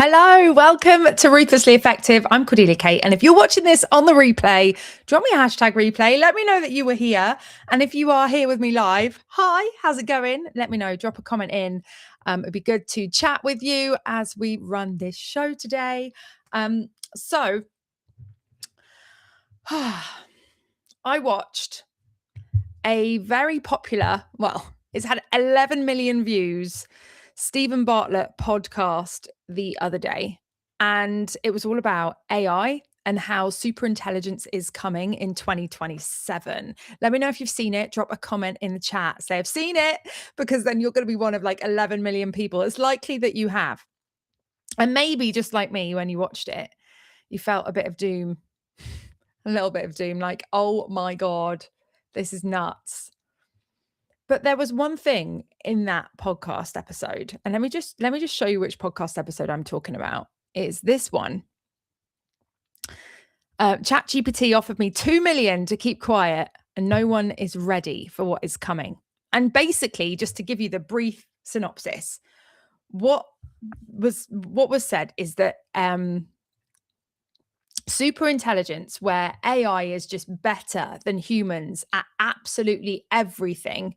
Hello, welcome to Ruthlessly Effective. I'm Cordelia Kate, and if you're watching this on the replay, drop me a hashtag replay. Let me know that you were here, and if you are here with me live, hi, how's it going? Let me know. Drop a comment in. It'd be good to chat with you as we run this show today. So, I watched a very popular, it's had 11 million views, Stephen Bartlett podcast the other day. And it was all about AI and how superintelligence is coming in 2027. Let me know if you've seen it. Drop a comment in the chat. Say I've seen it, because then you're going to be one of like 11 million people. It's likely that you have. And maybe just like me, when you watched it, you felt a bit of doom, a little bit of doom, like, oh my God, this is nuts. But there was one thing in that podcast episode, and let me just show you which podcast episode I'm talking about. It's this one. ChatGPT offered me 2 million to keep quiet, and no one is ready for what is coming. And basically, just to give you the brief synopsis, what was said is that super intelligence, where AI is just better than humans at absolutely everything,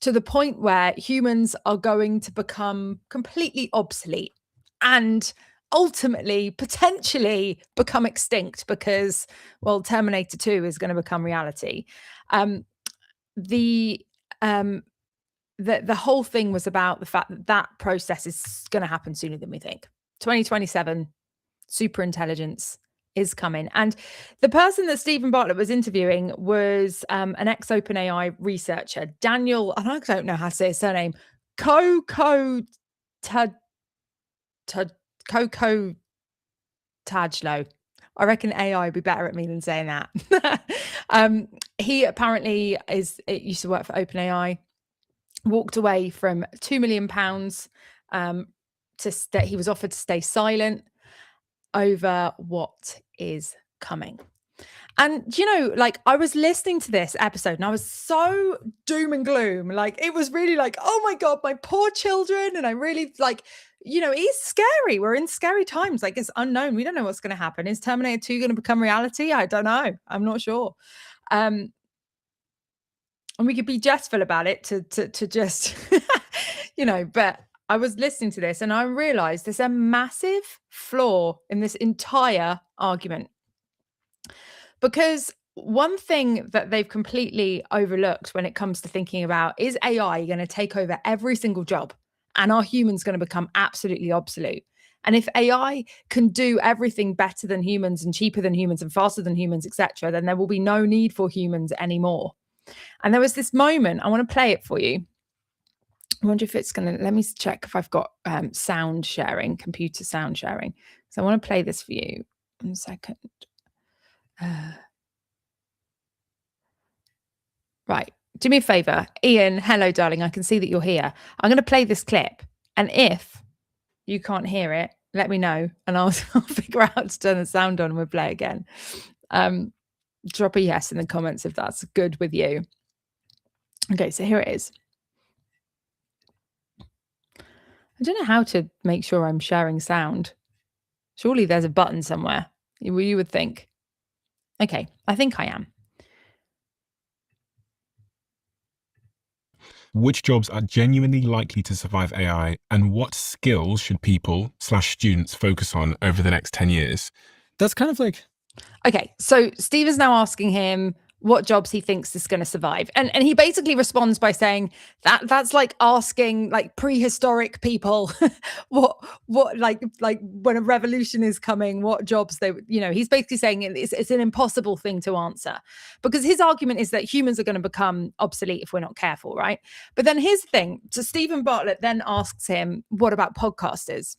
to the point where humans are going to become completely obsolete and ultimately potentially become extinct, because, well, Terminator 2 is going to become reality. The whole thing was about the fact that that process is going to happen sooner than we think. 2027, super intelligence is coming. And the person that Stephen Bartlett was interviewing was an ex-OpenAI researcher, Daniel, and I don't know how to say his surname, Coco Tajlo. I reckon AI would be better at me than saying that. He apparently used to work for OpenAI, walked away from £2 million he was offered to stay silent over what is coming. And, like, I was listening to this episode and I was so doom and gloom. Like, it was really like, oh my God, my poor children. And I really like, it's scary. We're in scary times. Like, it's unknown. We don't know what's going to happen. Is Terminator 2 going to become reality? I don't know. I'm not sure. And we could be jestful about it to just, but I was listening to this and I realized there's a massive flaw in this entire argument. Because one thing that they've completely overlooked when it comes to thinking about, is AI going to take over every single job and are humans going to become absolutely obsolete? And if AI can do everything better than humans and cheaper than humans and faster than humans, etc., then there will be no need for humans anymore. And there was this moment, I want to play it for you. I wonder if it's going to, let me check if I've got sound sharing, computer sound sharing. So I want to play this for you. 1 second. Right. Do me a favor. Ian, hello, darling. I can see that you're here. I'm going to play this clip. And if you can't hear it, let me know and I'll figure out to turn the sound on and we'll play again. Drop a yes in the comments if that's good with you. Okay, so here it is. I don't know how to make sure I'm sharing sound. Surely there's a button somewhere. You would think. Okay, I think I am. Which jobs are genuinely likely to survive AI, and what skills should people/students focus on over the next 10 years? That's kind of like... Okay, so Steve is now asking him what jobs he thinks is going to survive. And he basically responds by saying that's like asking like prehistoric people what like when a revolution is coming, what jobs they, he's basically saying it's an impossible thing to answer, because his argument is that humans are going to become obsolete if we're not careful, right? But then here's the thing. So Stephen Bartlett then asks him, what about podcasters?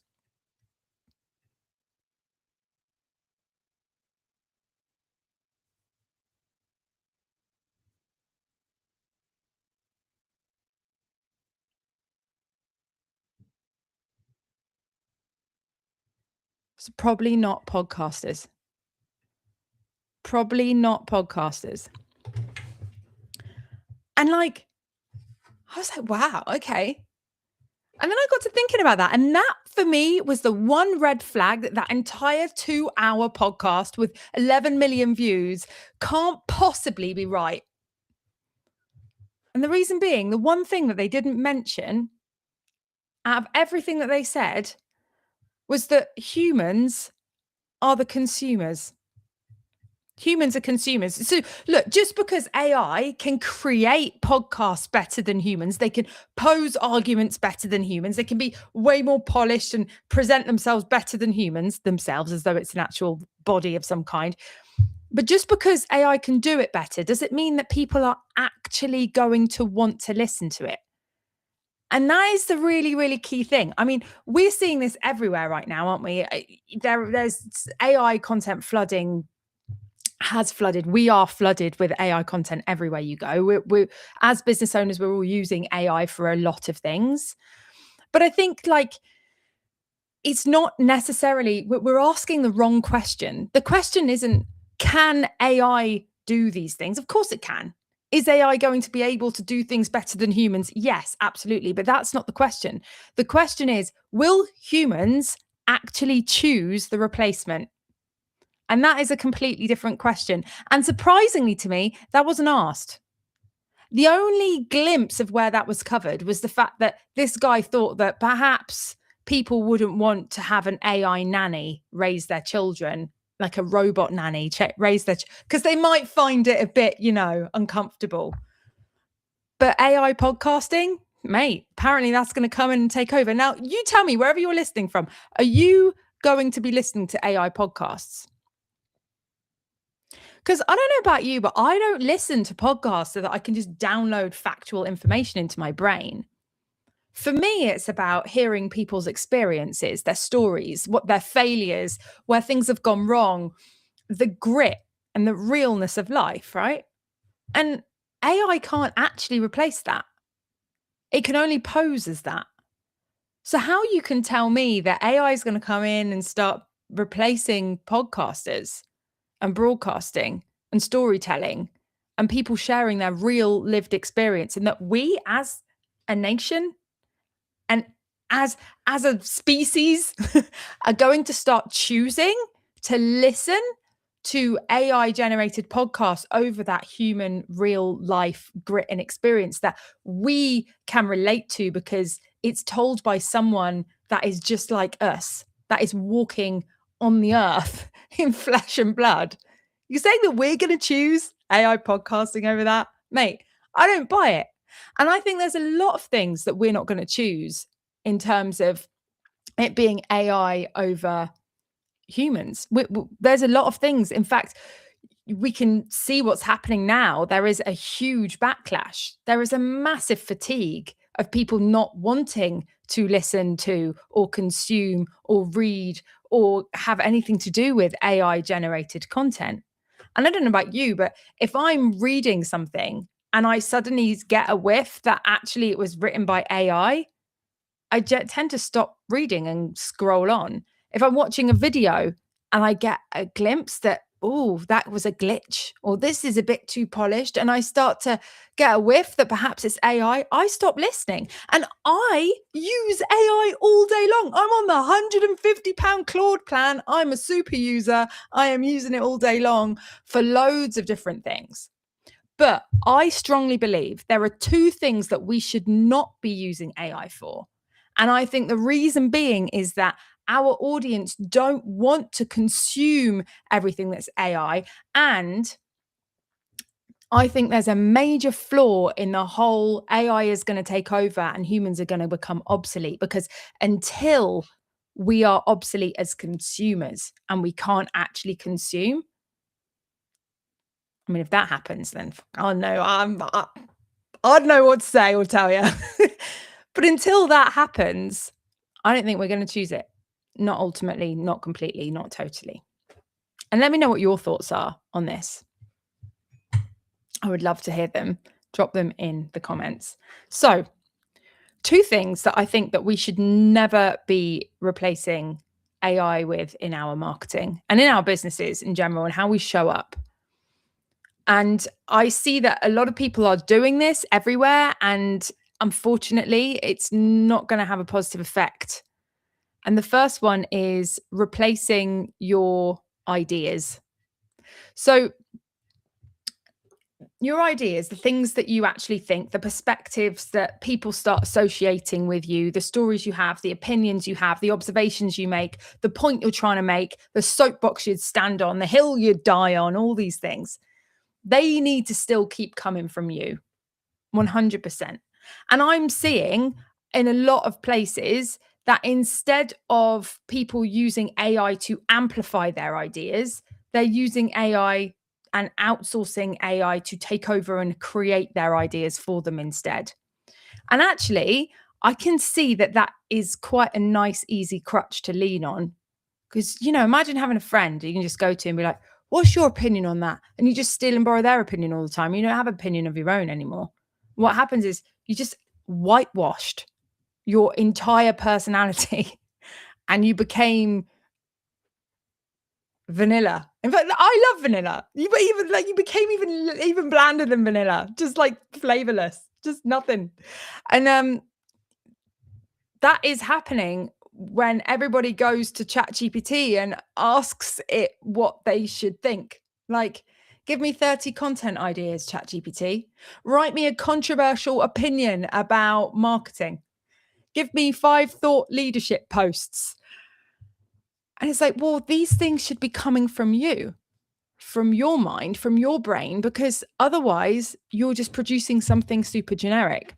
So probably not podcasters. Probably not podcasters. And like, I was like, wow, okay. And then I got to thinking about that. And that for me was the one red flag that entire 2-hour podcast with 11 million views can't possibly be right. And the reason being, the one thing that they didn't mention out of everything that they said was that humans are the consumers. Humans are consumers. So look, just because AI can create podcasts better than humans, they can pose arguments better than humans, they can be way more polished and present themselves better than humans themselves, as though it's an actual body of some kind. But just because AI can do it better, does it mean that people are actually going to want to listen to it? And that is the really, really key thing. I mean, we're seeing this everywhere right now, aren't we? There's AI content flooding has flooded. We are flooded with AI content everywhere you go. We're as business owners, we're all using AI for a lot of things. But I think like it's not necessarily, we're asking the wrong question. The question isn't, can AI do these things? Of course it can. Is AI going to be able to do things better than humans? Yes, absolutely. But that's not the question. The question is, will humans actually choose the replacement? And that is a completely different question. And surprisingly to me, that wasn't asked. The only glimpse of where that was covered was the fact that this guy thought that perhaps people wouldn't want to have an AI nanny raise their children, like a robot nanny raise their, because they might find it a bit, uncomfortable. But AI podcasting, mate, apparently that's going to come in and take over. Now, you tell me, wherever you're listening from, are you going to be listening to AI podcasts? Because I don't know about you, but I don't listen to podcasts so that I can just download factual information into my brain. For me, it's about hearing people's experiences, their stories, what their failures, where things have gone wrong, the grit and the realness of life, right? And AI can't actually replace that. It can only pose as that. So how you can tell me that AI is going to come in and start replacing podcasters and broadcasting and storytelling and people sharing their real lived experience, and that we as a nation and as a species are going to start choosing to listen to AI generated podcasts over that human real life grit and experience that we can relate to because it's told by someone that is just like us, that is walking on the earth in flesh and blood. You're saying that we're going to choose AI podcasting over that? Mate, I don't buy it. And I think there's a lot of things that we're not going to choose in terms of it being AI over humans. There's a lot of things. In fact, we can see what's happening now. There is a huge backlash. There is a massive fatigue of people not wanting to listen to or consume or read or have anything to do with AI generated content. And I don't know about you, but if I'm reading something and I suddenly get a whiff that actually it was written by AI, I tend to stop reading and scroll on. If I'm watching a video and I get a glimpse that, oh, that was a glitch, or this is a bit too polished, and I start to get a whiff that perhaps it's AI, I stop listening. And I use AI all day long. I'm on the £150 Claude plan. I'm a super user. I am using it all day long for loads of different things. But I strongly believe there are two things that we should not be using AI for. And I think the reason being is that our audience don't want to consume everything that's AI. And I think there's a major flaw in the whole AI is going to take over and humans are going to become obsolete, because until we are obsolete as consumers and we can't actually consume, I mean, if that happens, then I know I don't know what to say or tell you. But until that happens, I don't think we're going to choose it. Not ultimately, not completely, not totally. And let me know what your thoughts are on this. I would love to hear them. Drop them in the comments. So, two things that I think that we should never be replacing AI with in our marketing and in our businesses in general and how we show up. And I see that a lot of people are doing this everywhere. And unfortunately, it's not going to have a positive effect. And the first one is replacing your ideas. So your ideas, the things that you actually think, the perspectives that people start associating with you, the stories you have, the opinions you have, the observations you make, the point you're trying to make, the soapbox you'd stand on, the hill you'd die on, all these things, they need to still keep coming from you 100%. And I'm seeing in a lot of places that instead of people using AI to amplify their ideas, they're using AI and outsourcing AI to take over and create their ideas for them instead. And actually, I can see that that is quite a nice, easy crutch to lean on. Because, imagine having a friend you can just go to and be like, what's your opinion on that? And you just steal and borrow their opinion all the time. You don't have an opinion of your own anymore. What happens is you just whitewashed your entire personality and you became vanilla. In fact, I love vanilla. You became even blander than vanilla, just like flavorless, just nothing. And that is happening when everybody goes to ChatGPT and asks it what they should think. Like, give me 30 content ideas, ChatGPT. Write me a controversial opinion about marketing. Give me 5 thought leadership posts. And it's like, well, these things should be coming from you, from your mind, from your brain, because otherwise you're just producing something super generic.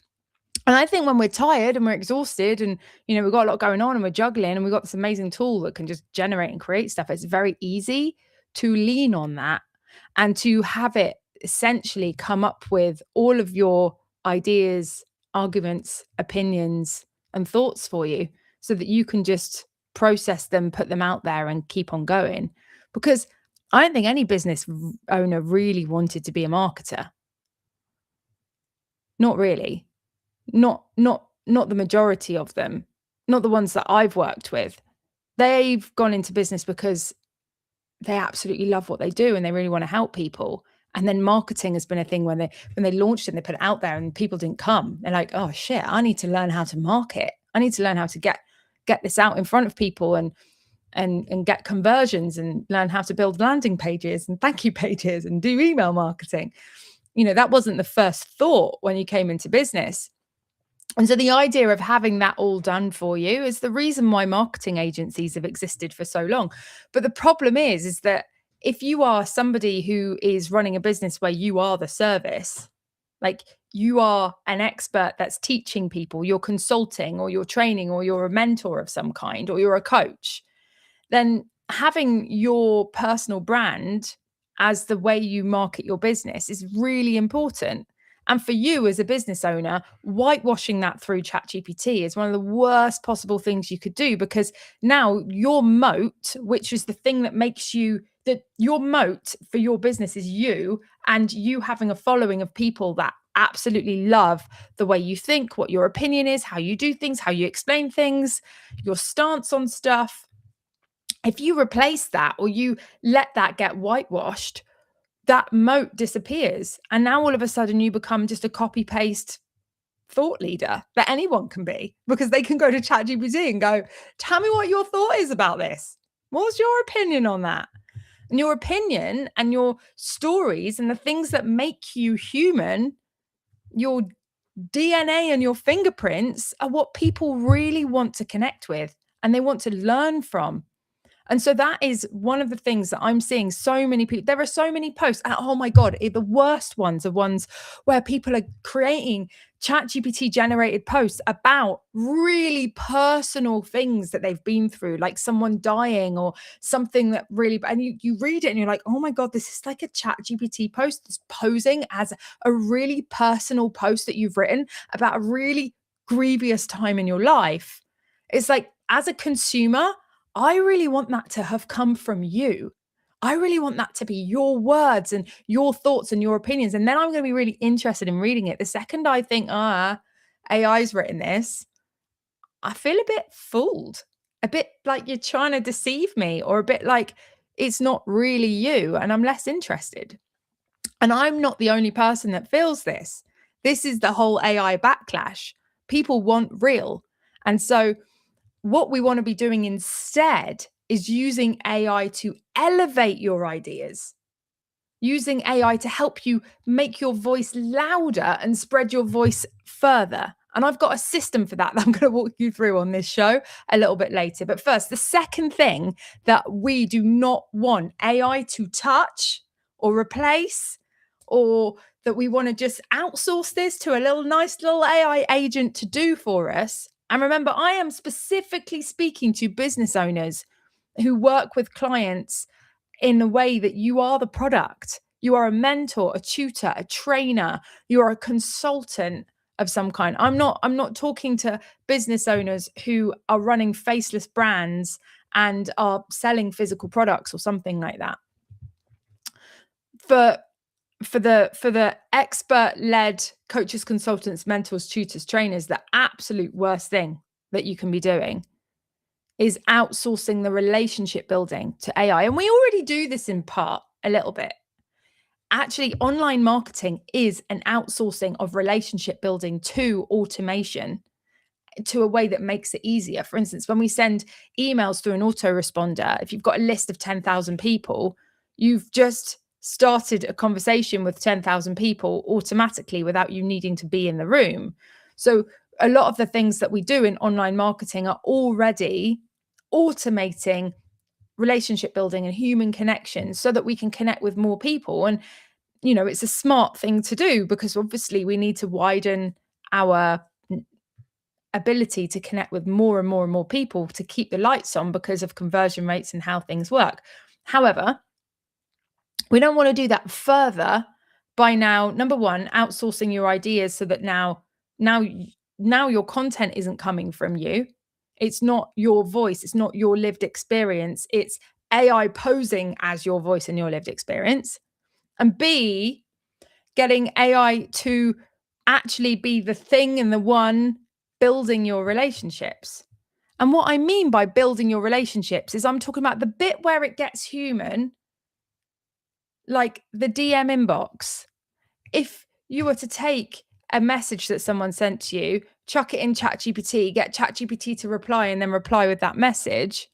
And I think when we're tired and we're exhausted and, we've got a lot going on and we're juggling and we've got this amazing tool that can just generate and create stuff, it's very easy to lean on that and to have it essentially come up with all of your ideas, arguments, opinions, and thoughts for you so that you can just process them, put them out there and keep on going. Because I don't think any business owner really wanted to be a marketer. Not really. Not the majority of them, not the ones that I've worked with. They've gone into business because they absolutely love what they do and they really want to help people. And then marketing has been a thing when they launched it and they put it out there and people didn't come. They're like, oh shit, I need to learn how to market. I need to learn how to get this out in front of people and get conversions and learn how to build landing pages and thank you pages and do email marketing. That wasn't the first thought when you came into business. And so the idea of having that all done for you is the reason why marketing agencies have existed for so long. But the problem is that if you are somebody who is running a business where you are the service, like you are an expert that's teaching people, you're consulting or you're training or you're a mentor of some kind or you're a coach, then having your personal brand as the way you market your business is really important. And for you as a business owner, whitewashing that through ChatGPT is one of the worst possible things you could do, because now your moat, which is the thing that makes you, that your moat for your business is you and you having a following of people that absolutely love the way you think, what your opinion is, how you do things, how you explain things, your stance on stuff. If you replace that or you let that get whitewashed, that moat disappears. And now all of a sudden you become just a copy paste thought leader that anyone can be, because they can go to ChatGPT and go, tell me what your thought is about this. What's your opinion on that? And your opinion and your stories and the things that make you human, your DNA and your fingerprints are what people really want to connect with and they want to learn from. And so that is one of the things that I'm seeing so many people. There are so many posts. And oh my God, the worst ones are ones where people are creating ChatGPT generated posts about really personal things that they've been through, like someone dying or something that really, and you read it and you're like, oh my God, this is like a ChatGPT post that's posing as a really personal post that you've written about a really grievous time in your life. It's like, as a consumer, I really want that to have come from you. I really want that to be your words and your thoughts and your opinions. And then I'm going to be really interested in reading it. The second I think, AI's written this, I feel a bit fooled, a bit like you're trying to deceive me, or a bit like it's not really you and I'm less interested. And I'm not the only person that feels this. This is the whole AI backlash. People want real. And so what we want to be doing instead is using AI to elevate your ideas, using AI to help you make your voice louder and spread your voice further. And I've got a system for that I'm going to walk you through on this show a little bit later. But first, the second thing that we do not want AI to touch or replace, or that we want to just outsource this to a nice little AI agent to do for us. And remember, I am specifically speaking to business owners who work with clients in a way that you are the product. You are a mentor, a tutor, a trainer, you are a consultant of some kind. I'm not talking to business owners who are running faceless brands and are selling physical products or something like that. For the expert-led coaches, consultants, mentors, tutors, trainers, the absolute worst thing that you can be doing is outsourcing the relationship building to AI. And we already do this in part a little bit. Actually, online marketing is an outsourcing of relationship building to automation, to a way that makes it easier. For instance, when we send emails through an autoresponder, if you've got a list of 10,000 people, you've just started a conversation with 10,000 people automatically without you needing to be in the room. So a lot of the things that we do in online marketing are already automating relationship building and human connections so that we can connect with more people. And, it's a smart thing to do, because obviously we need to widen our ability to connect with more and more and more people to keep the lights on because of conversion rates and how things work. However, we don't want to do that further by now, number one, outsourcing your ideas so that now your content isn't coming from you. It's not your voice. It's not your lived experience. It's AI posing as your voice and your lived experience. And B, getting AI to actually be the thing and the one building your relationships. And what I mean by building your relationships is I'm talking about the bit where it gets human, like the DM inbox. If you were to take a message that someone sent to you, chuck it in ChatGPT, get ChatGPT to reply, and then reply with that message.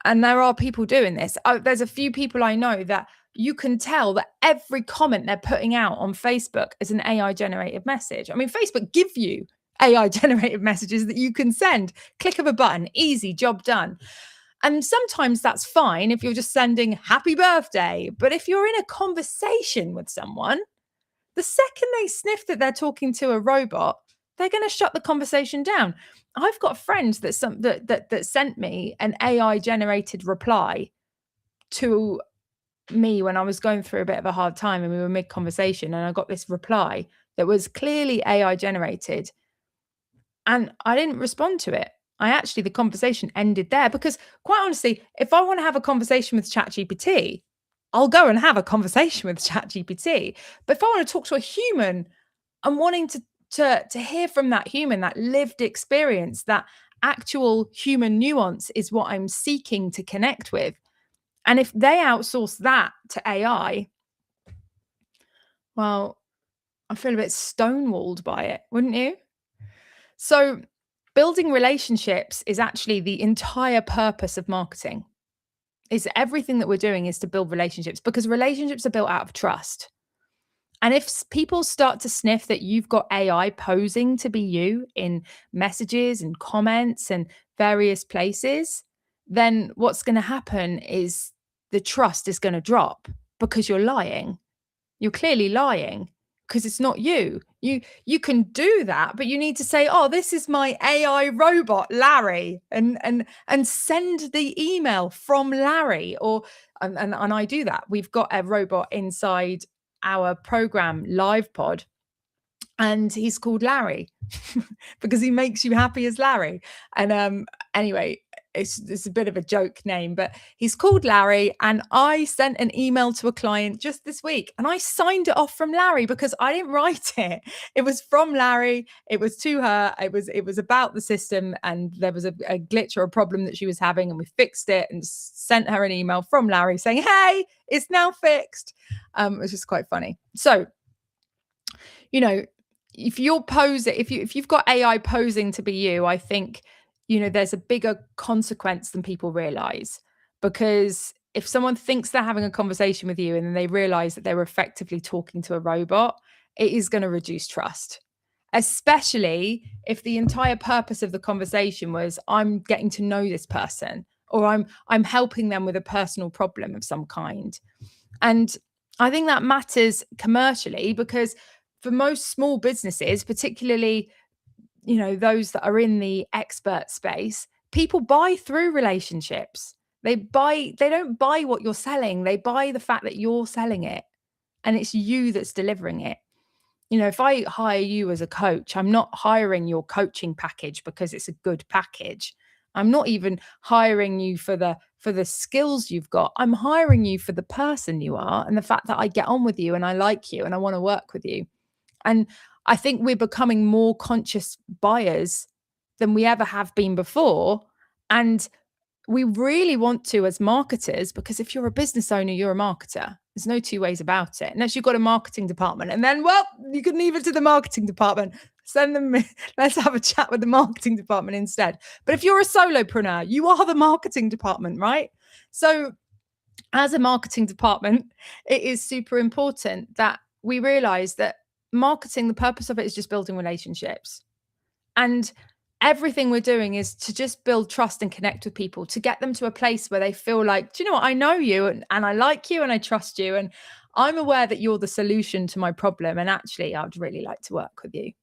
And there are people doing this. There's a few people I know that you can tell that every comment they're putting out on Facebook is an AI generated message. I mean, Facebook give you AI generated messages that you can send. Click of a button, easy, job done. And sometimes that's fine if you're just sending happy birthday. But if you're in a conversation with someone, the second they sniff that they're talking to a robot, they're going to shut the conversation down. I've got friends that sent me an AI generated reply to me when I was going through a bit of a hard time and we were mid conversation, and I got this reply that was clearly AI generated, and I didn't respond to it. The conversation ended there, because quite honestly, if I want to have a conversation with ChatGPT, I'll go and have a conversation with ChatGPT. But if I want to talk to a human, I'm wanting to hear from that human, that lived experience, that actual human nuance is what I'm seeking to connect with. And if they outsource that to AI, well, I feel a bit stonewalled by it, wouldn't you? So building relationships is actually the entire purpose of marketing. Is everything that we're doing is to build relationships, because relationships are built out of trust. And if people start to sniff that you've got AI posing to be you in messages and comments and various places, then what's going to happen is the trust is going to drop, because you're lying. You're clearly lying, because it's not you. You can do that, but you need to say, "Oh, this is my AI robot, Larry," and send the email from Larry. Or and I do that. We've got a robot inside our program Live Pod, and he's called Larry because he makes you happy as Larry. And anyway, it's a bit of a joke name, but he's called Larry. And I sent an email to a client just this week, and I signed it off from Larry because I didn't write it. It was from Larry. It was to her. It was about the system, and there was a glitch or a problem that she was having, and we fixed it and sent her an email from Larry saying, "Hey, it's now fixed." It was just quite funny. So, if you're posing, if you've got AI posing to be you, I think, there's a bigger consequence than people realize. Because if someone thinks they're having a conversation with you and then they realize that they're effectively talking to a robot, it is going to reduce trust. Especially if the entire purpose of the conversation was, I'm getting to know this person, or I'm helping them with a personal problem of some kind. And I think that matters commercially, because for most small businesses, particularly, those that are in the expert space, people buy through relationships. They don't buy what you're selling. They buy the fact that you're selling it and it's you that's delivering it. If I hire you as a coach, I'm not hiring your coaching package because it's a good package. I'm not even hiring you for the skills you've got. I'm hiring you for the person you are and the fact that I get on with you and I like you and I want to work with you. And I think we're becoming more conscious buyers than we ever have been before. And we really want to, as marketers, because if you're a business owner, you're a marketer. There's no two ways about it. Unless you've got a marketing department. And then, well, you can leave it to the marketing department. Send them, let's have a chat with the marketing department instead. But if you're a solopreneur, you are the marketing department, right? So as a marketing department, it is super important that we realize that marketing, the purpose of it is just building relationships. And everything we're doing is to just build trust and connect with people, to get them to a place where they feel like, do you know what? I know you and I like you and I trust you. And I'm aware that you're the solution to my problem. And actually, I'd really like to work with you.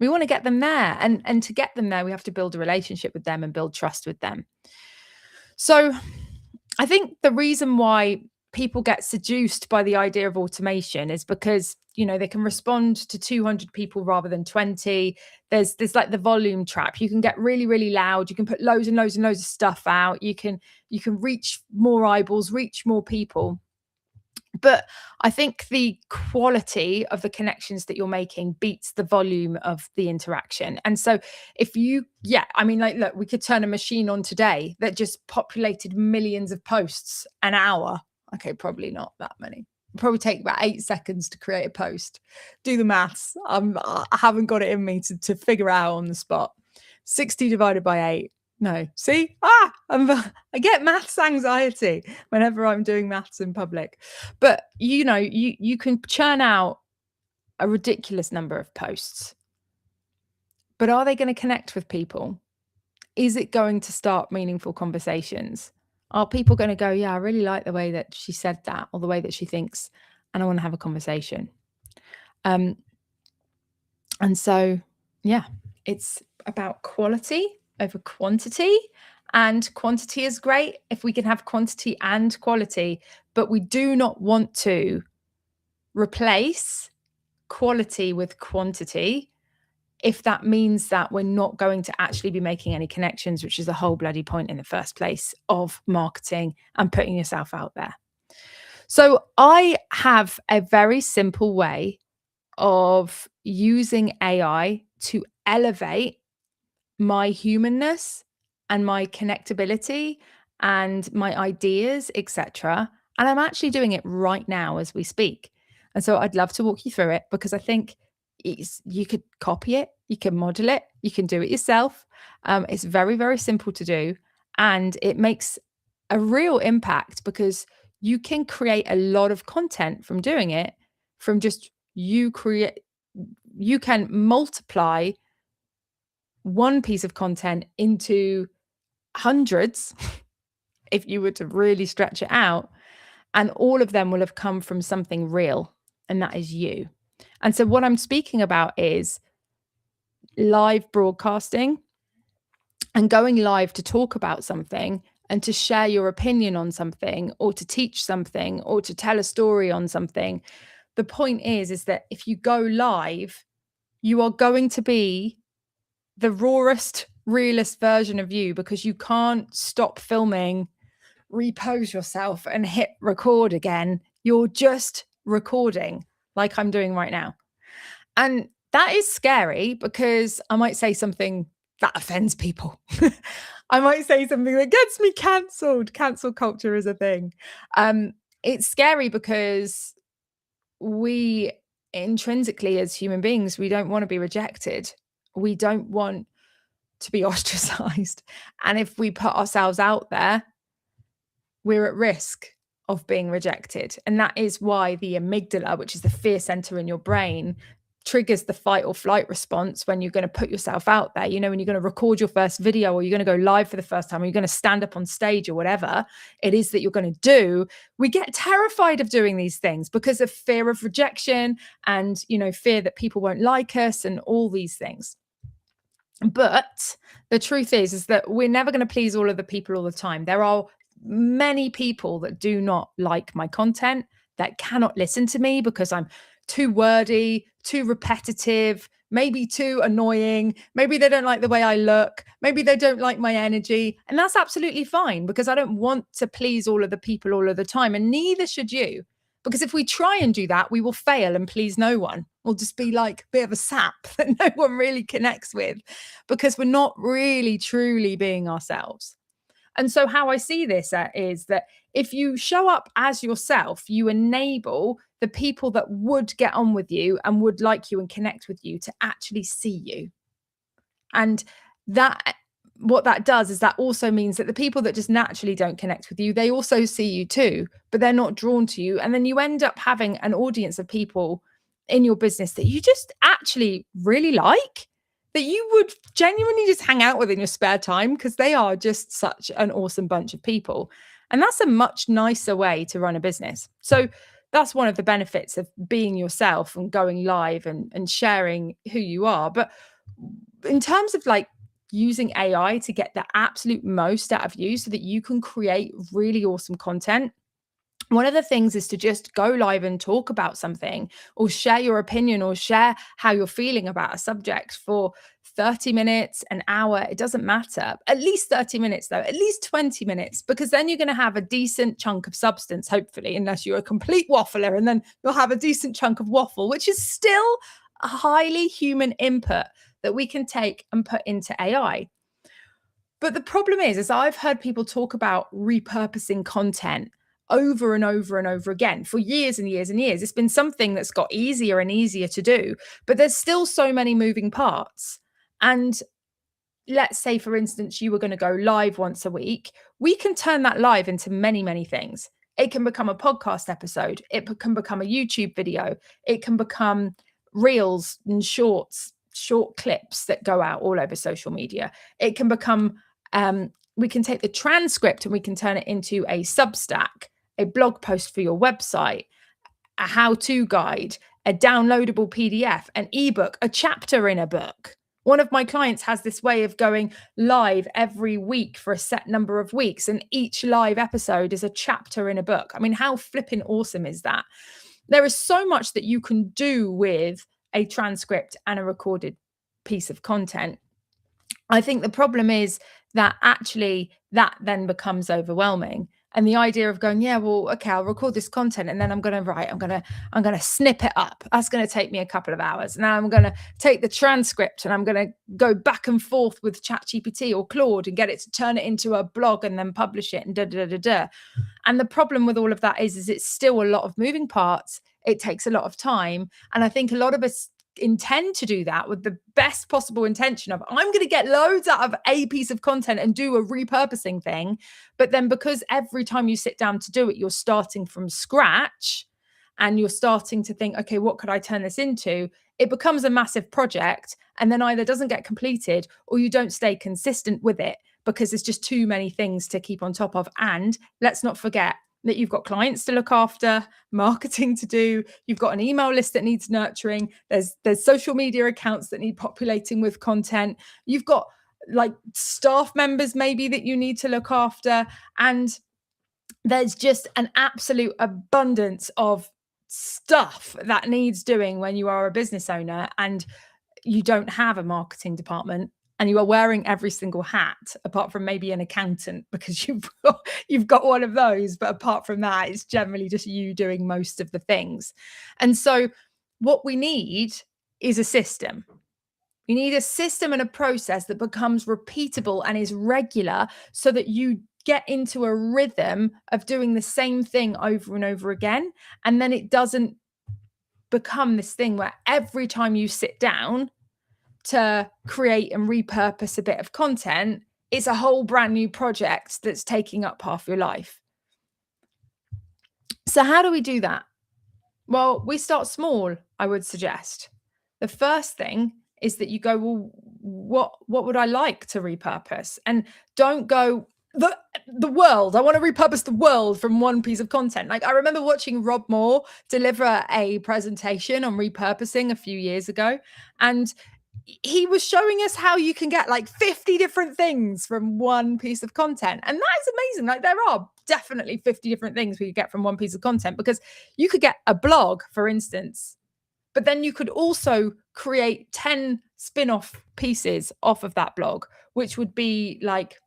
We want to get them there. And to get them there, we have to build a relationship with them and build trust with them. So I think the reason why people get seduced by the idea of automation is because, they can respond to 200 people rather than 20. There's like the volume trap. You can get really, really loud. You can put loads and loads and loads of stuff out. You can reach more eyeballs, reach more people. But I think the quality of the connections that you're making beats the volume of the interaction. And so if you, look, we could turn a machine on today that just populated millions of posts an hour. Okay, probably not that many. Probably take about 8 seconds to create a post. Do the maths. I haven't got it in me to figure out on the spot. 60 divided by 8. No, see, I get maths anxiety whenever I'm doing maths in public. But you can churn out a ridiculous number of posts. But are they going to connect with people? Is it going to start meaningful conversations? Are people going to go, yeah, I really like the way that she said that, or the way that she thinks, and I want to have a conversation? And so, yeah, it's about quality over quantity. And quantity is great if we can have quantity and quality, but we do not want to replace quality with quantity if that means that we're not going to actually be making any connections, which is the whole bloody point in the first place of marketing and putting yourself out there. So I have a very simple way of using AI to elevate my humanness and my connectability and my ideas, etc. And I'm actually doing it right now as we speak. And so I'd love to walk you through it, because I think you could copy it, you can model it, you can do it yourself. It's very, very simple to do. And it makes a real impact, because you can create a lot of content from doing it, from just you can multiply one piece of content into hundreds if you were to really stretch it out, and all of them will have come from something real, and that is you. And so what I'm speaking about is live broadcasting and going live to talk about something and to share your opinion on something, or to teach something, or to tell a story on something. The point is that if you go live, you are going to be the rawest, realest version of you, because you can't stop filming, repose yourself and hit record again. You're just recording like I'm doing right now. And that is scary, because I might say something that offends people. I might say something that gets me cancelled. Cancel culture is a thing. It's scary because we intrinsically as human beings, we don't want to be rejected. We don't want to be ostracized. And if we put ourselves out there, we're at risk of being rejected. And that is why the amygdala, which is the fear center in your brain, triggers the fight or flight response when you're going to put yourself out there. You know, when you're going to record your first video, or you're going to go live for the first time, or you're going to stand up on stage, or whatever it is that you're going to do, we get terrified of doing these things because of fear of rejection and, you know, fear that people won't like us and all these things. But the truth is that we're never going to please all of the people all the time. There are many people that do not like my content, that cannot listen to me because I'm too wordy, too repetitive, maybe too annoying. Maybe they don't like the way I look. Maybe they don't like my energy. And that's absolutely fine, because I don't want to please all of the people all of the time. And neither should you. Because if we try and do that, we will fail and please no one. We'll just be like a bit of a sap that no one really connects with, because we're not really truly being ourselves. And so how I see this is that if you show up as yourself, you enable the people that would get on with you and would like you and connect with you to actually see you. And that, what that does is that also means that the people that just naturally don't connect with you, they also see you too, but they're not drawn to you. And then you end up having an audience of people in your business that you just actually really like, that you would genuinely just hang out with in your spare time, because they are just such an awesome bunch of people. And that's a much nicer way to run a business. So that's one of the benefits of being yourself and going live and sharing who you are. But in terms of like using AI to get the absolute most out of you so that you can create really awesome content, one of the things is to just go live and talk about something, or share your opinion, or share how you're feeling about a subject for 30 minutes, an hour, it doesn't matter. At least 30 minutes though, at least 20 minutes, because then you're going to have a decent chunk of substance, hopefully, unless you're a complete waffler, and then you'll have a decent chunk of waffle, which is still a highly human input that we can take and put into AI. But the problem is I've heard people talk about repurposing content over and over and over again for years and years and years. It's been something that's got easier and easier to do, but there's still so many moving parts. And let's say, for instance, you were going to go live once a week. We can turn that live into many, many things. It can become a podcast episode. It can become a YouTube video. It can become reels and short clips that go out all over social media. It can become, we can take the transcript and we can turn it into a Substack, a blog post for your website, a how-to guide, a downloadable PDF, an ebook, a chapter in a book. One of my clients has this way of going live every week for a set number of weeks, and each live episode is a chapter in a book. I mean, how flipping awesome is that? There is so much that you can do with a transcript and a recorded piece of content. I think the problem is that actually that then becomes overwhelming. And the idea of going, yeah, well, okay, I'll record this content and then I'm going to snip it up. That's going to take me a couple of hours. Now I'm going to take the transcript and I'm going to go back and forth with ChatGPT or Claude and get it to turn it into a blog and then publish it and da, da, da, da, da. And the problem with all of that is it's still a lot of moving parts. It takes a lot of time. And I think a lot of us intend to do that with the best possible intention of, I'm going to get loads out of a piece of content and do a repurposing thing. But then because every time you sit down to do it, you're starting from scratch and you're starting to think, okay, what could I turn this into? It becomes a massive project and then either doesn't get completed or you don't stay consistent with it because there's just too many things to keep on top of. And let's not forget that you've got clients to look after, marketing to do, you've got an email list that needs nurturing, there's social media accounts that need populating with content, you've got like staff members maybe that you need to look after, and there's just an absolute abundance of stuff that needs doing when you are a business owner and you don't have a marketing department. And you are wearing every single hat, apart from maybe an accountant, because you've got one of those. But apart from that, it's generally just you doing most of the things. And so what we need is a system. You need a system and a process that becomes repeatable and is regular so that you get into a rhythm of doing the same thing over and over again. And then it doesn't become this thing where every time you sit down to create and repurpose a bit of content, it's a whole brand new project that's taking up half your life. So how do we do that? Well, we start small, I would suggest. The first thing is that you go, well, what would I like to repurpose? And don't go, the world. I want to repurpose the world from one piece of content. Like, I remember watching Rob Moore deliver a presentation on repurposing a few years ago, and he was showing us how you can get like 50 different things from one piece of content. And that is amazing. Like, there are definitely 50 different things we could get from one piece of content, because you could get a blog, for instance, but then you could also create 10 spin-off pieces off of that blog, which would be like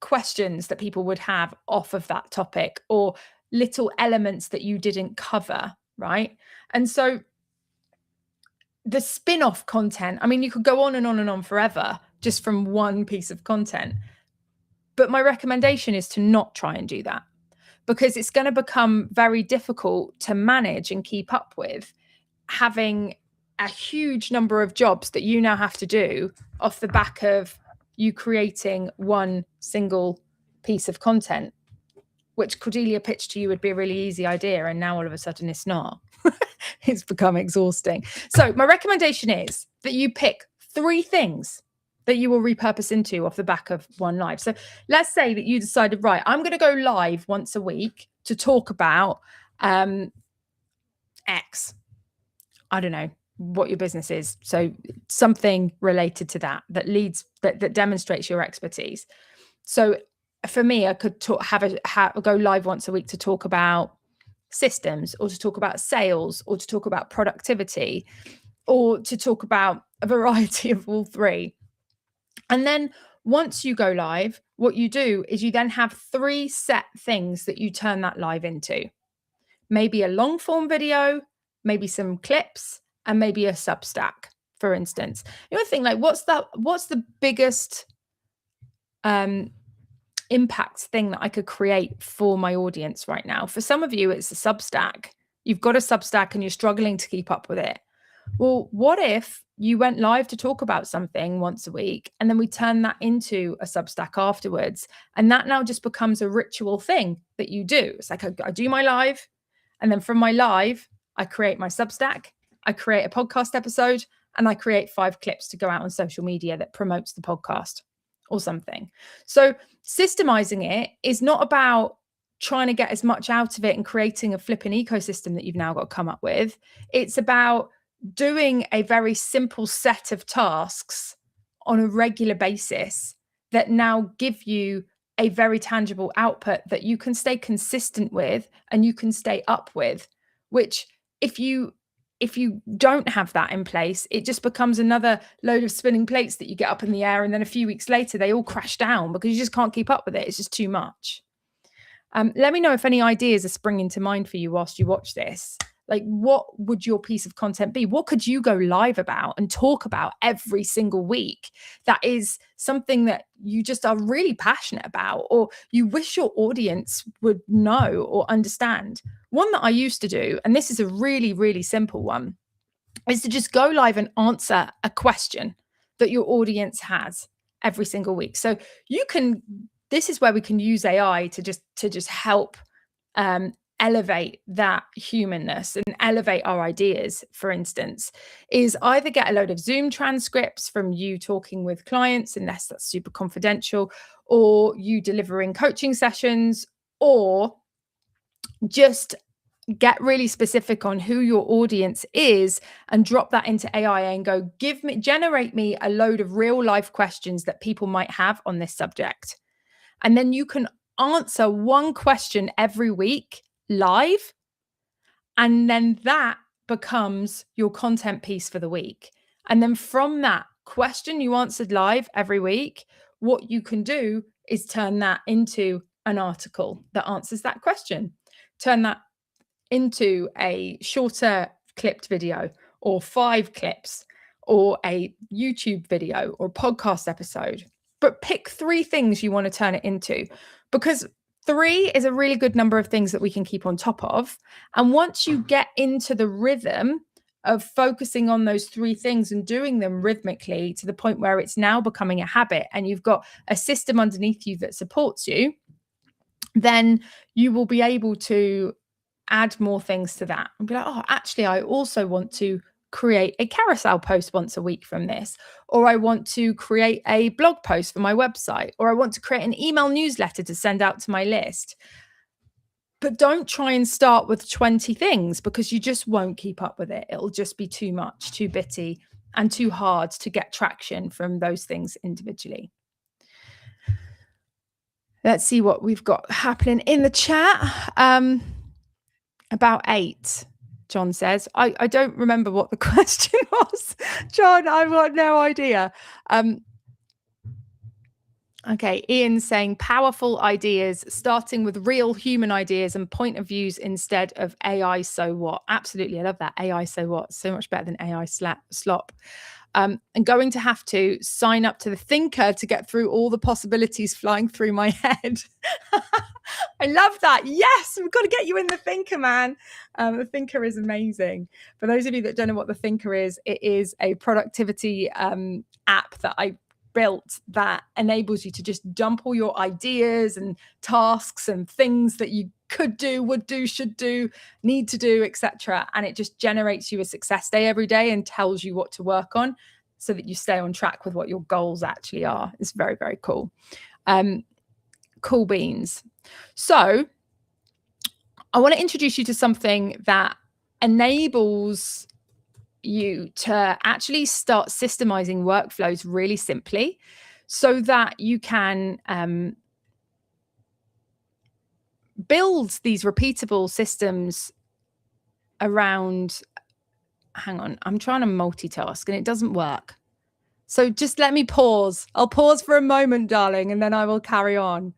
questions that people would have off of that topic, or little elements that you didn't cover, right? And so the spin-off content, I mean, you could go on and on and on forever just from one piece of content. But my recommendation is to not try and do that, because it's going to become very difficult to manage and keep up with, having a huge number of jobs that you now have to do off the back of you creating one single piece of content, which Cordelia pitched to you would be a really easy idea. And now all of a sudden it's not. It's become exhausting. So my recommendation is that you pick 3 things that you will repurpose into off the back of one live. So let's say that you decided, right, I'm going to go live once a week to talk about X. I don't know what your business is. So something related to that leads, that demonstrates your expertise. So for me, I could go live once a week to talk about systems, or to talk about sales, or to talk about productivity, or to talk about a variety of all 3. And then once you go live, what you do is you then have 3 set things that you turn that live into. Maybe a long form video, maybe some clips, and maybe a Substack, for instance. You know, think like, what's the biggest impact thing that I could create for my audience right now? For some of you, it's a Substack. You've got a Substack and you're struggling to keep up with it. Well, what if you went live to talk about something once a week, and then we turn that into a Substack afterwards? And that now just becomes a ritual thing that you do. It's like, I do my live, and then from my live, I create my Substack, I create a podcast episode, and I create 5 clips to go out on social media that promotes the podcast or something. So systemizing it is not about trying to get as much out of it and creating a flipping ecosystem that you've now got to come up with. It's about doing a very simple set of tasks on a regular basis that now give you a very tangible output that you can stay consistent with and you can stay up with, which if you don't have that in place, it just becomes another load of spinning plates that you get up in the air, and then a few weeks later they all crash down because you just can't keep up with it. It's just too much. Let me know if any ideas are springing to mind for you whilst you watch this. Like, what would your piece of content be? What could you go live about and talk about every single week that is something that you just are really passionate about, or you wish your audience would know or understand? One that I used to do, and this is a really, really simple one, is to just go live and answer a question that your audience has every single week. So this is where we can use AI to just help elevate that humanness and elevate our ideas. For instance, is either get a load of Zoom transcripts from you talking with clients, unless that's super confidential, or you delivering coaching sessions, or just get really specific on who your audience is and drop that into AI and go, generate me a load of real life questions that people might have on this subject. And then you can answer one question every week live, and then that becomes your content piece for the week. And then from that question you answered live every week, what you can do is turn that into an article that answers that question, turn that into a shorter clipped video, or 5 clips, or a YouTube video, or podcast episode. But pick 3 things you want to turn it into, because 3 is a really good number of things that we can keep on top of. And once you get into the rhythm of focusing on those 3 things and doing them rhythmically to the point where it's now becoming a habit and you've got a system underneath you that supports you, then you will be able to add more things to that and be like, oh, actually, I also want to create a carousel post once a week from this, or I want to create a blog post for my website, or I want to create an email newsletter to send out to my list. But don't try and start with 20 things because you just won't keep up with it. It'll just be too much, too bitty, and too hard to get traction from those things individually. Let's see what we've got happening in the chat. About 8, John says. I don't remember what the question was, John. I've got no idea. Okay, Ian's saying powerful ideas, starting with real human ideas and point of views instead of AI so what. Absolutely, I love that. AI so what. So much better than AI slop. And going to have to sign up to the Thinker to get through all the possibilities flying through my head. I love that. Yes, we've got to get you in the Thinker, man. The Thinker is amazing. For those of you that don't know what the Thinker is, it is a productivity app that I built that enables you to just dump all your ideas and tasks and things that you could do, would do, should do, need to do, etc. And it just generates you a success day every day and tells you what to work on so that you stay on track with what your goals actually are. It's very, very cool. Cool beans. So I want to introduce you to something that enables you to actually start systemizing workflows really simply so that you can build these repeatable systems around. Hang on, I'm trying to multitask and it doesn't work. So just let me pause. I'll pause for a moment, darling, and then I will carry on.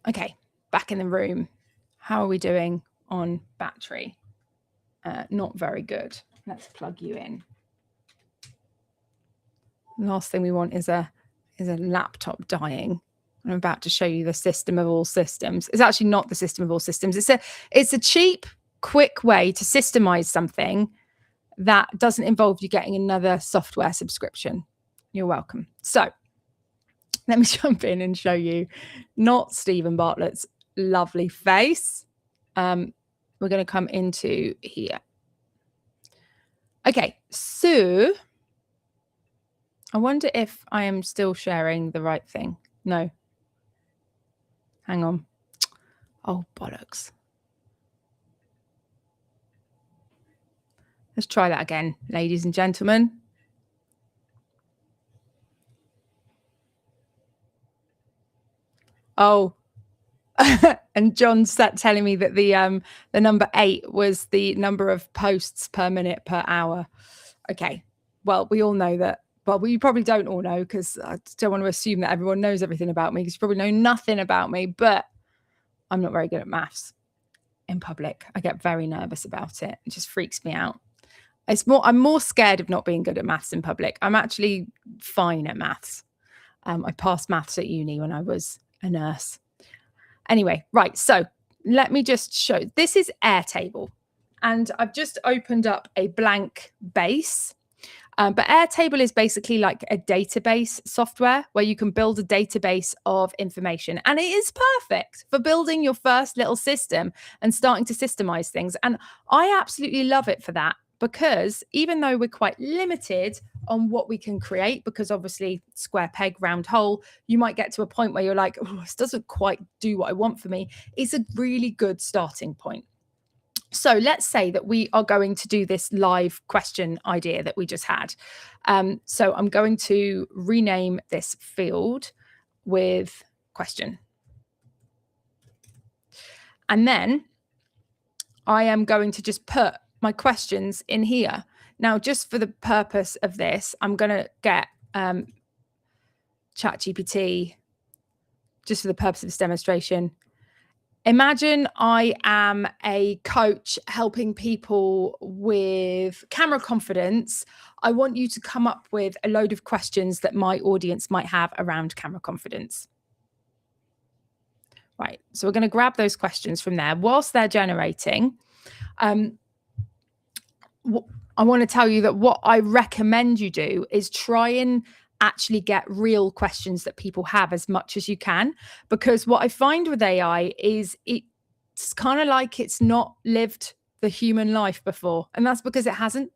Okay, back in the room. How are we doing on battery? Not very good. Let's plug you in. Last thing we want is a laptop dying. I'm about to show you the system of all systems. It's actually not the system of all systems. It's a cheap, quick way to systemize something that doesn't involve you getting another software subscription. You're welcome. So let me jump in and show you not Stephen Bartlett's lovely face. We're going to come into here. Okay, so I wonder if I am still sharing the right thing. No. Hang on. Oh, bollocks. Let's try that again, ladies and gentlemen. Oh, and John's telling me that the number 8 was the number of posts per minute per hour. Okay, well, we all know that. Well, we probably don't all know because I don't want to assume that everyone knows everything about me because you probably know nothing about me, but I'm not very good at maths in public. I get very nervous about it. It just freaks me out. I'm more scared of not being good at maths in public. I'm actually fine at maths. I passed maths at uni when I was a nurse. Anyway, right. So let me just show. This is Airtable. And I've just opened up a blank base. But Airtable is basically like a database software where you can build a database of information. And it is perfect for building your first little system and starting to systemize things. And I absolutely love it for that. Because even though we're quite limited on what we can create, because obviously square peg, round hole, you might get to a point where you're like, oh, this doesn't quite do what I want for me. It's a really good starting point. So let's say that we are going to do this live question idea that we just had. So I'm going to rename this field with question. And then I am going to just put my questions in here. Now, just for the purpose of this, I'm going to get ChatGPT, just for the purpose of this demonstration, Imagine I am a coach helping people with camera confidence. I want you to come up with a load of questions that my audience might have around camera confidence. Right, so we're going to grab those questions from there. Whilst they're generating, I want to tell you that what I recommend you do is try and actually get real questions that people have as much as you can, because what I find with AI is it's kind of like it's not lived the human life before, and that's because it hasn't.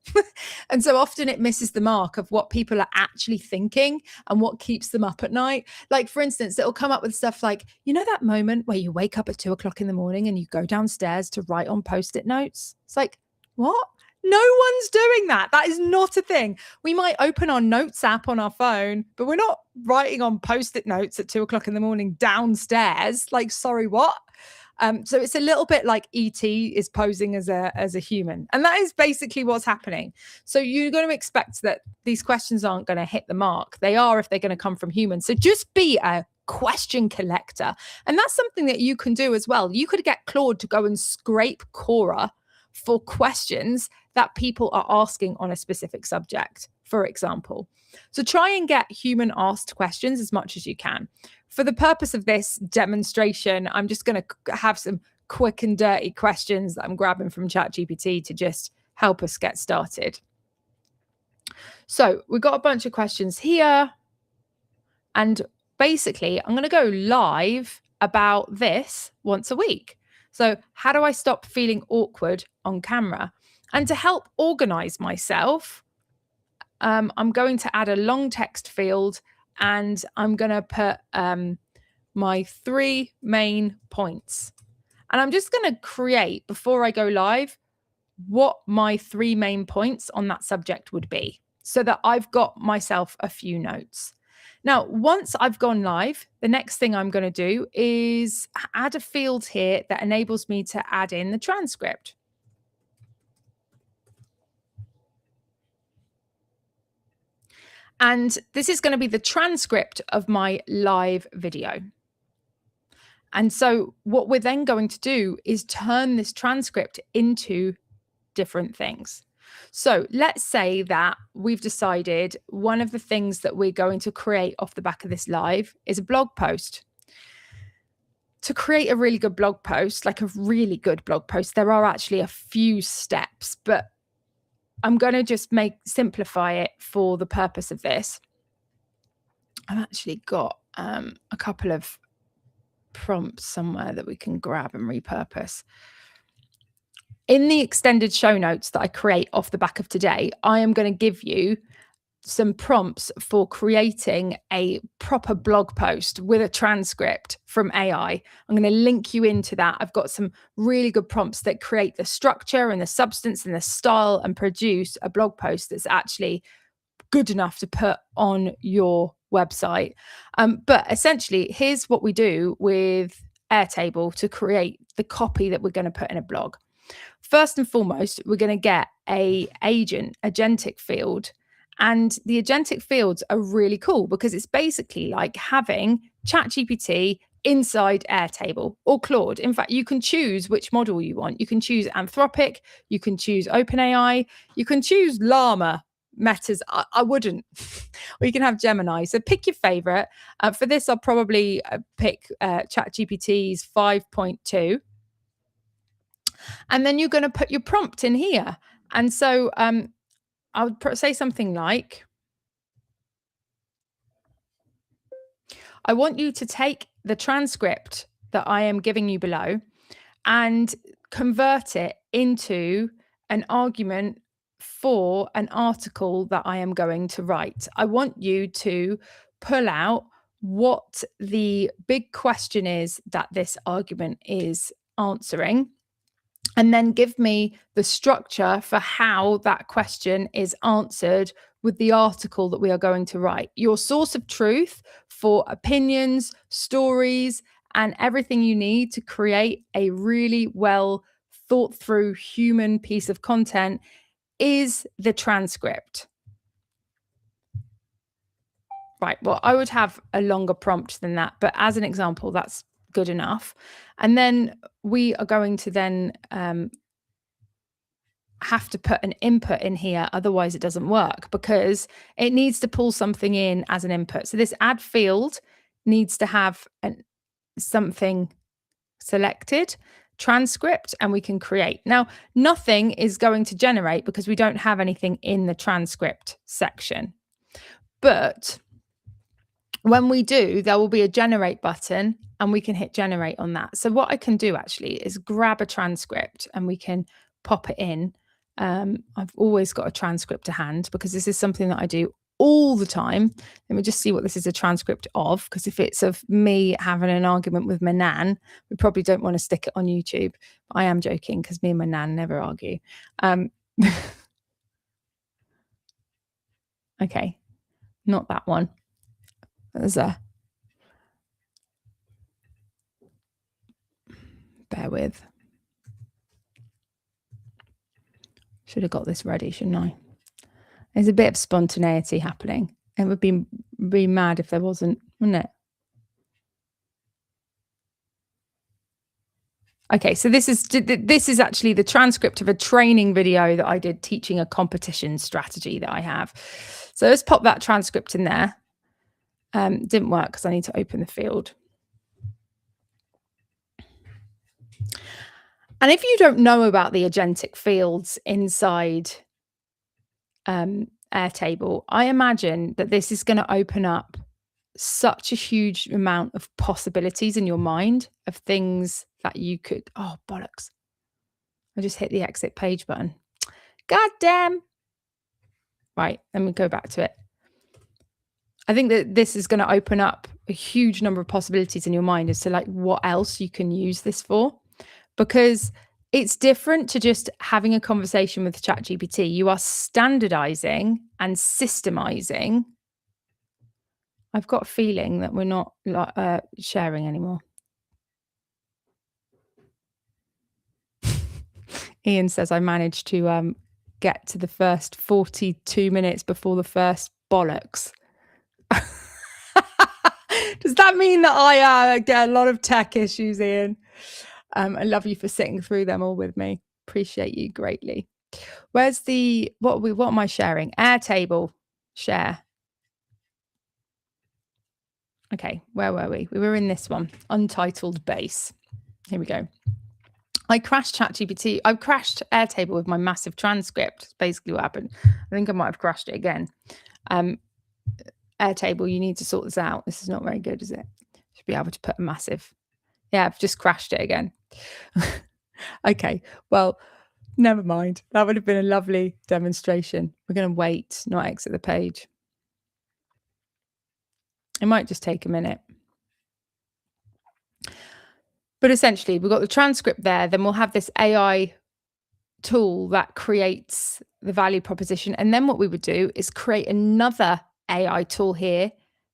And so often it misses the mark of what people are actually thinking and what keeps them up at night. Like, for instance, it'll come up with stuff like, you know, that moment where you wake up at 2 o'clock in the morning and you go downstairs to write on post-it notes. It's like, what? No one's doing that. That is not a thing. We might open our notes app on our phone, but we're not writing on post-it notes at 2 o'clock in the morning downstairs. Like, sorry, what? So it's a little bit like ET is posing as a human. And that is basically what's happening. So you're going to expect that these questions aren't going to hit the mark. They are if they're going to come from humans. So just be a question collector. And that's something that you can do as well. You could get Claude to go and scrape Quora for questions that people are asking on a specific subject, for example. So try and get human asked questions as much as you can. For the purpose of this demonstration, I'm just going to have some quick and dirty questions that I'm grabbing from ChatGPT to just help us get started. So we've got a bunch of questions here. And basically, I'm going to go live about this once a week. So how do I stop feeling awkward on camera? And to help organize myself, I'm going to add a long text field, and I'm going to put my 3 main points. And I'm just going to create, before I go live, what my 3 main points on that subject would be, so that I've got myself a few notes. Now, once I've gone live, the next thing I'm going to do is add a field here that enables me to add in the transcript. And this is going to be the transcript of my live video. And so what we're then going to do is turn this transcript into different things. So let's say that we've decided one of the things that we're going to create off the back of this live is a blog post. To create a really good blog post, like a really good blog post, there are actually a few steps, but I'm going to just simplify it for the purpose of this. I've actually got a couple of prompts somewhere that we can grab and repurpose. In the extended show notes that I create off the back of today, I am going to give you some prompts for creating a proper blog post with a transcript from AI. I'm going to link you into that. I've got some really good prompts that create the structure and the substance and the style and produce a blog post that's actually good enough to put on your website. But essentially, here's what we do with Airtable to create the copy that we're going to put in a blog. First and foremost, we're going to get a agentic field. And the agentic fields are really cool because it's basically like having ChatGPT inside Airtable or Claude. In fact, you can choose which model you want. You can choose Anthropic, you can choose OpenAI, you can choose Llama, Meta's. I wouldn't. Or you can have Gemini. So pick your favorite. For this, I'll probably pick ChatGPT's 5.2. And then you're going to put your prompt in here. And so I would say something like, I want you to take the transcript that I am giving you below and convert it into an argument for an article that I am going to write. I want you to pull out what the big question is that this argument is answering, and then give me the structure for how that question is answered with the article that we are going to write. Your source of truth for opinions, stories, and everything you need to create a really well thought through human piece of content is the transcript. Right, well, I would have a longer prompt than that, but as an example, that's good enough. And then we are going to then have to put an input in here, otherwise it doesn't work, because it needs to pull something in as an input. So this add field needs to have something selected, transcript, and we can create. Now, nothing is going to generate because we don't have anything in the transcript section. But when we do, there will be a generate button and we can hit generate on that. So what I can do actually is grab a transcript and we can pop it in. I've always got a transcript to hand because this is something that I do all the time. Let me just see what this is a transcript of, because if it's of me having an argument with my nan, we probably don't want to stick it on YouTube. I am joking, because me and my nan never argue. Okay, not that one. There's a... Bear with. Should have got this ready, shouldn't I? There's a bit of spontaneity happening. It would be mad if there wasn't, wouldn't it? Okay, so this is actually the transcript of a training video that I did teaching a competition strategy that I have. So let's pop that transcript in there. Didn't work because I need to open the field. And if you don't know about the agentic fields inside Airtable, I imagine that this is going to open up such a huge amount of possibilities in your mind of things that you could... Oh, bollocks. I just hit the exit page button. God damn. Right, let me go back to it. I think that this is going to open up a huge number of possibilities in your mind as to like what else you can use this for. Because it's different to just having a conversation with ChatGPT. You are standardizing and systemizing. I've got a feeling that we're not sharing anymore. Ian says I managed to get to the first 42 minutes before the first bollocks. Does that mean that I get a lot of tech issues, Ian? I love you for sitting through them all with me. Appreciate you greatly. Where's the... What am I sharing? Airtable. Share. Okay, where were we? We were in this one. Untitled base. Here we go. I crashed ChatGPT. I've crashed Airtable with my massive transcript. That's basically what happened. I think I might have crashed it again. Airtable, you need to sort this out. This is not very good, is it? Should be able to put a massive... Yeah, I've just crashed it again. Okay, well, never mind. That would have been a lovely demonstration. We're going to wait, not exit the page. It might just take a minute. But essentially, we've got the transcript there. Then we'll have this AI tool that creates the value proposition. And then what we would do is create another AI tool here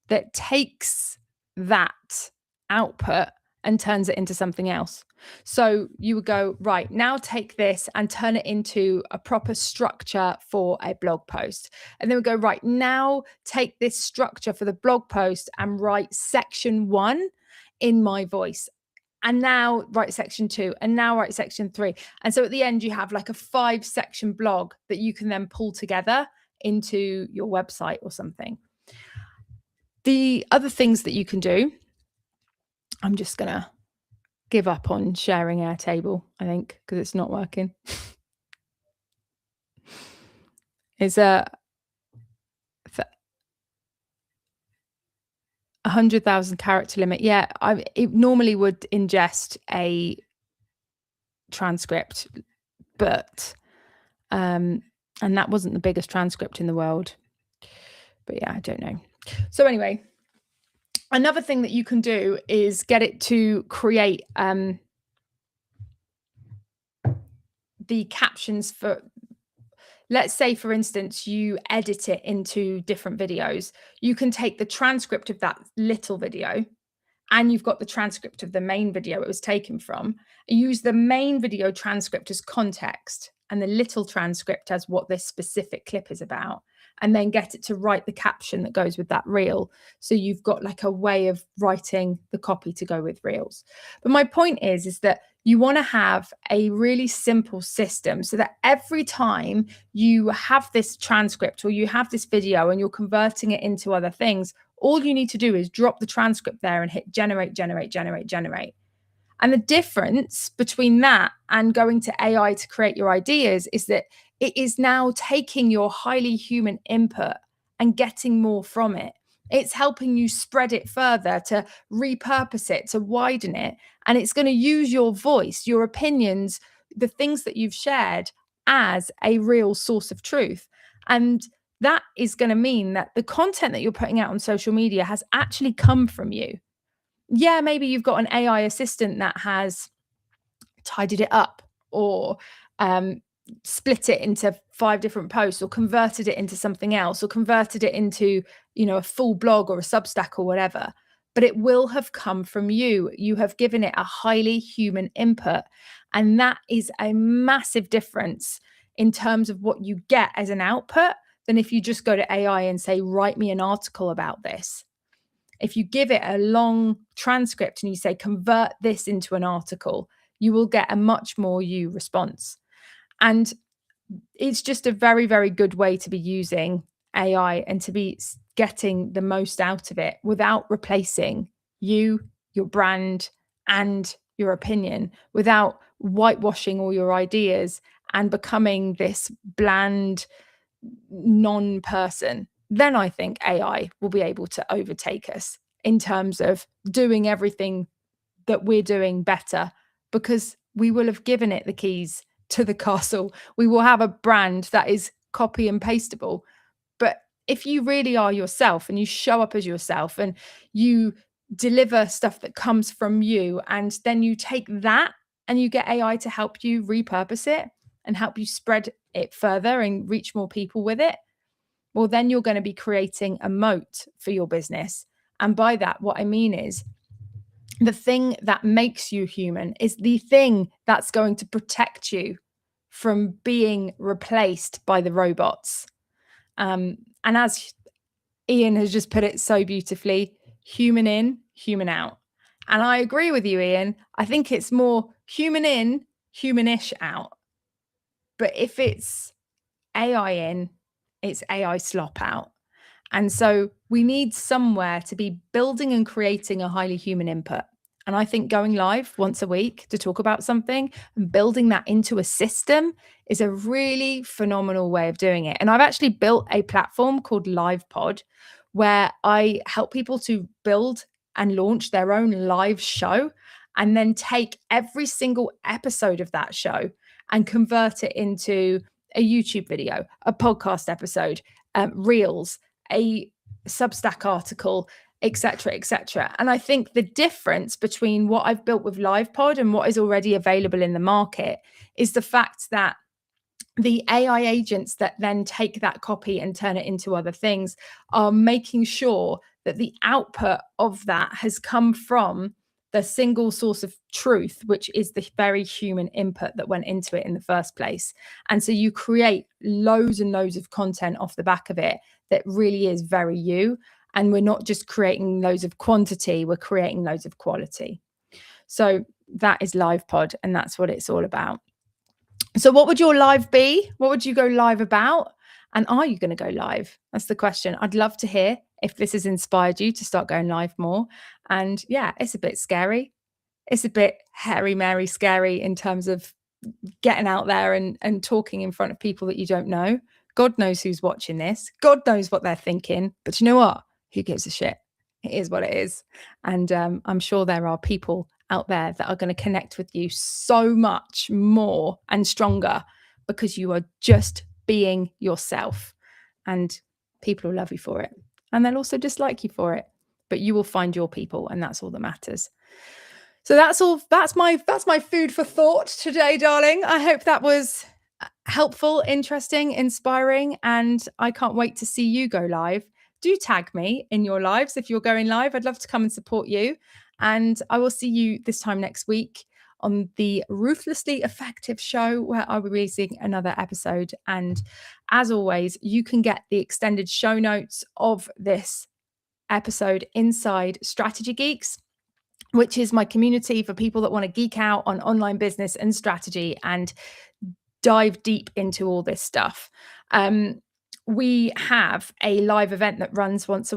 that takes that output and turns it into something else. So you would go, right, now take this and turn it into a proper structure for a blog post. And then we go, right, now take this structure for the blog post and write section 1 in my voice. And now write section 2, and now write section 3. And so at the end, you have like a 5-section blog that you can then pull together into your website or something. The other things that you can do, I'm just going to give up on sharing Airtable, I think, because it's not working. It's a 100,000 character limit. Yeah, it normally would ingest a transcript, but and that wasn't the biggest transcript in the world. But yeah, I don't know. So anyway, another thing that you can do is get it to create the captions for, let's say, for instance, you edit it into different videos. You can take the transcript of that little video and you've got the transcript of the main video it was taken from. Use the main video transcript as context and the little transcript as what this specific clip is about, and then get it to write the caption that goes with that reel. So you've got like a way of writing the copy to go with reels. But my point is that you want to have a really simple system so that every time you have this transcript or you have this video and you're converting it into other things, all you need to do is drop the transcript there and hit generate, generate, generate, generate. And the difference between that and going to AI to create your ideas is that it is now taking your highly human input and getting more from it. It's helping you spread it further, to repurpose it, to widen it. And it's going to use your voice, your opinions, the things that you've shared as a real source of truth. And that is going to mean that the content that you're putting out on social media has actually come from you. Yeah, maybe you've got an AI assistant that has tidied it up or split it into 5 different posts or converted it into something else or converted it into, a full blog or a Substack or whatever. But it will have come from you. You have given it a highly human input. And that is a massive difference in terms of what you get as an output than if you just go to AI and say, write me an article about this. If you give it a long transcript and you say, convert this into an article, you will get a much more you response. And it's just a very, very good way to be using AI and to be getting the most out of it without replacing you, your brand, and your opinion, without whitewashing all your ideas and becoming this bland non-person. Then I think AI will be able to overtake us in terms of doing everything that we're doing better, because we will have given it the keys to the castle. We will have a brand that is copy and pasteable. But if you really are yourself and you show up as yourself and you deliver stuff that comes from you, and then you take that and you get AI to help you repurpose it and help you spread it further and reach more people with it, well, then you're going to be creating a moat for your business. And by that, what I mean is the thing that makes you human is the thing that's going to protect you from being replaced by the robots. And as Ian has just put it so beautifully, human in, human out. And I agree with you, Ian. I think it's more human in, humanish out. But if it's AI in, it's AI slop out. And so we need somewhere to be building and creating a highly human input. And I think going live once a week to talk about something and building that into a system is a really phenomenal way of doing it. And I've actually built a platform called LivePod, where I help people to build and launch their own live show and then take every single episode of that show and convert it into a YouTube video, a podcast episode, reels, a Substack article, etc., etc. And I think the difference between what I've built with LivePod and what is already available in the market is the fact that the AI agents that then take that copy and turn it into other things are making sure that the output of that has come from the single source of truth, which is the very human input that went into it in the first place. And so you create loads and loads of content off the back of it that really is very you. And we're not just creating loads of quantity, we're creating loads of quality. So that is LivePod, and that's what it's all about. So what would your live be? What would you go live about? And are you going to go live? That's the question. I'd love to hear if this has inspired you to start going live more. And yeah, it's a bit scary. It's a bit hairy Mary scary in terms of getting out there and talking in front of people that you don't know. God knows who's watching this. God knows what they're thinking. But you know what? Who gives a shit? It is what it is. And I'm sure there are people out there that are going to connect with you so much more and stronger because you are just being yourself, and people will love you for it, and they'll also dislike you for it, but you will find your people, and that's all that matters. So that's all. That's my food for thought today, darling. I hope that was helpful, interesting, inspiring, and I can't wait to see you go live. Do tag me in your lives if you're going live. I'd love to come and support you. And I will see you this time next week on the Ruthlessly Effective show, where I'll be releasing another episode. And as always, you can get the extended show notes of this episode inside Strategy Geeks, which is my community for people that want to geek out on online business and strategy and dive deep into all this stuff. We have a live event that runs once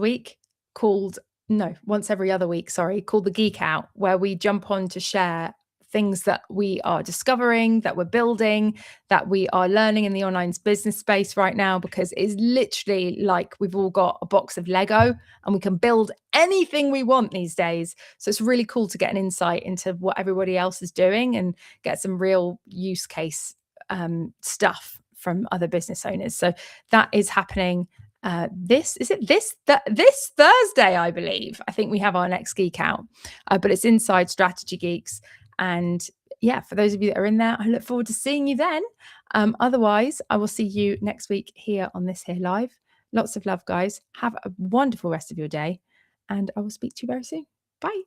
every other week, called the Geek Out, where we jump on to share things that we are discovering, that we're building, that we are learning in the online business space right now, because it's literally like we've all got a box of Lego and we can build anything we want these days. So it's really cool to get an insight into what everybody else is doing and get some real use case stuff from other business owners. So that is happening this Thursday, I believe. I think we have our next Geek Out, but it's inside Strategy Geeks. And yeah, for those of you that are in there, I look forward to seeing you then. Otherwise, I will see you next week here on this here live. Lots of love, guys. Have a wonderful rest of your day, and I will speak to you very soon. Bye.